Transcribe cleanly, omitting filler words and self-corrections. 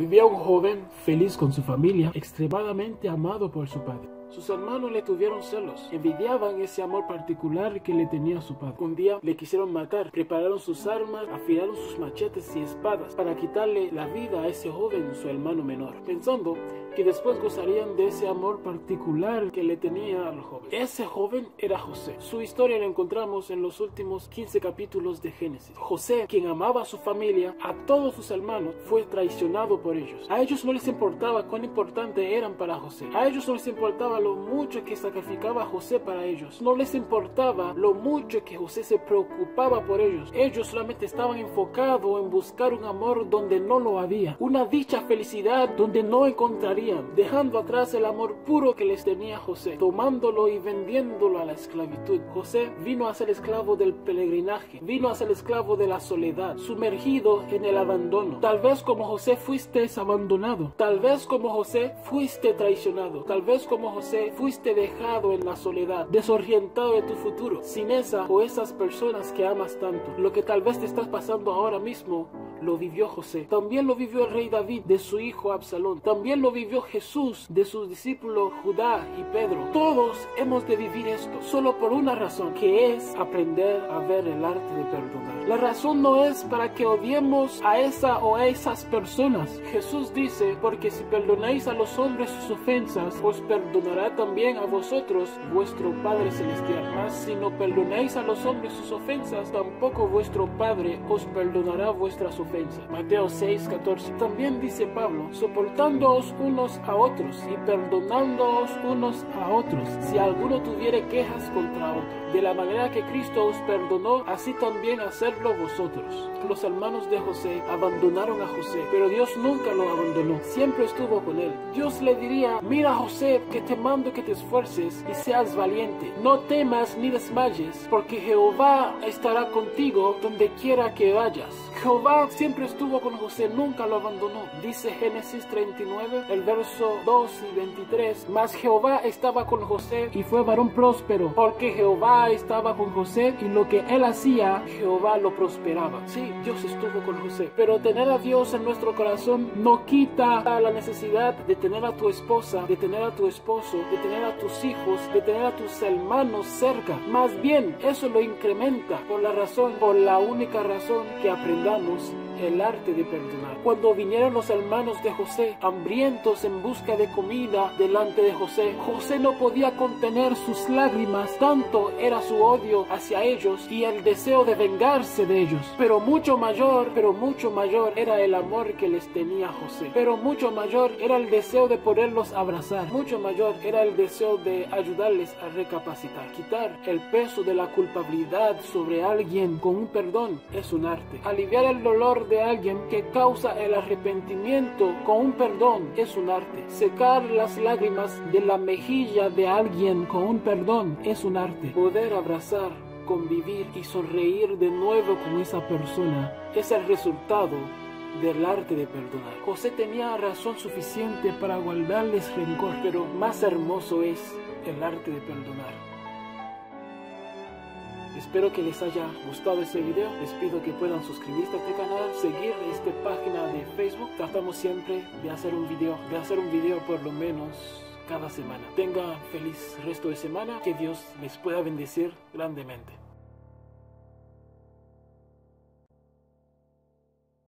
Vivía un joven feliz con su familia, extremadamente amado por su padre. Sus hermanos le tuvieron celos, envidiaban ese amor particular que le tenía a su padre. Un día le quisieron matar, prepararon sus armas, afilaron sus machetes y espadas para quitarle la vida a ese joven, su hermano menor, pensando que después gozarían de ese amor particular que le tenía al joven. Ese joven era José. Su historia la encontramos en los últimos 15 capítulos de Génesis. José, quien amaba a su familia, a todos sus hermanos, fue traicionado por ellos. A ellos no les importaba cuán importante eran para José. A ellos no les importaba lo mucho que sacrificaba José para ellos. No les importaba lo mucho que José se preocupaba por ellos. Ellos solamente estaban enfocados en buscar un amor donde no lo había, una dicha felicidad donde no encontrarían, dejando atrás el amor puro que les tenía José, tomándolo y vendiéndolo a la esclavitud. José vino a ser esclavo del peregrinaje, vino a ser esclavo de la soledad, sumergido en el abandono. Tal vez como José fuiste abandonado, tal vez como José fuiste traicionado, tal vez como José fuiste dejado en la soledad, desorientado de tu futuro, sin esa o esas personas que amas tanto. Lo que tal vez te estás pasando ahora mismo, lo vivió José. También lo vivió el rey David de su hijo Absalón. También lo vivió Jesús de sus discípulos Judá y Pedro. Todos hemos de vivir esto solo por una razón, que es aprender a ver el arte de perdonar. La razón no es para que odiemos a esa o a esas personas. Jesús dice, porque si perdonáis a los hombres sus ofensas, os perdonará también a vosotros vuestro Padre Celestial. Mas si no perdonáis a los hombres sus ofensas, tampoco vuestro Padre os perdonará vuestras ofensas. Mateo 6:14. También dice Pablo, soportándoos unos a otros y perdonándoos unos a otros, si alguno tuviere quejas contra otro. De la manera que Cristo os perdonó, así también hacerlo vosotros. Los hermanos de José abandonaron a José, pero Dios nunca lo abandonó, siempre estuvo con él. Dios le diría, mira José, que te mando que te esfuerces y seas valiente. No temas ni desmayes, porque Jehová estará contigo donde quiera que vayas. Jehová siempre estuvo con José, nunca lo abandonó. Dice Génesis 39, el verso 2 y 23. Mas Jehová estaba con José y fue varón próspero, porque Jehová estaba con José y lo que él hacía, Jehová lo prosperaba. Sí, Dios estuvo con José, pero tener a Dios en nuestro corazón no quita la necesidad de tener a tu esposa, de tener a tu esposo, de tener a tus hijos, de tener a tus hermanos cerca. Más bien, eso lo incrementa por la única razón que aprendamos el arte de perdonar. Cuando vinieron los hermanos de José, hambrientos en busca de comida delante de José, José no podía contener sus lágrimas, tanto era su odio hacia ellos y el deseo de vengarse de ellos. Pero mucho mayor era el amor que les tenía José. Pero mucho mayor era el deseo de poderlos abrazar. Mucho mayor era el deseo de ayudarles a recapacitar. Quitar el peso de la culpabilidad sobre alguien con un perdón es un arte. Aliviar el dolor de alguien que causa el arrepentimiento con un perdón es un arte. Secar las lágrimas de la mejilla de alguien con un perdón es un arte. Poder abrazar, convivir y sonreír de nuevo con esa persona es el resultado del arte de perdonar. José tenía razón suficiente para guardarles rencor, pero más hermoso es el arte de perdonar. Espero que les haya gustado este video. Les pido que puedan suscribirse a este canal, seguir esta página de Facebook. Tratamos siempre de hacer un video por lo menos cada semana. Tengan feliz resto de semana. Que Dios les pueda bendecir grandemente.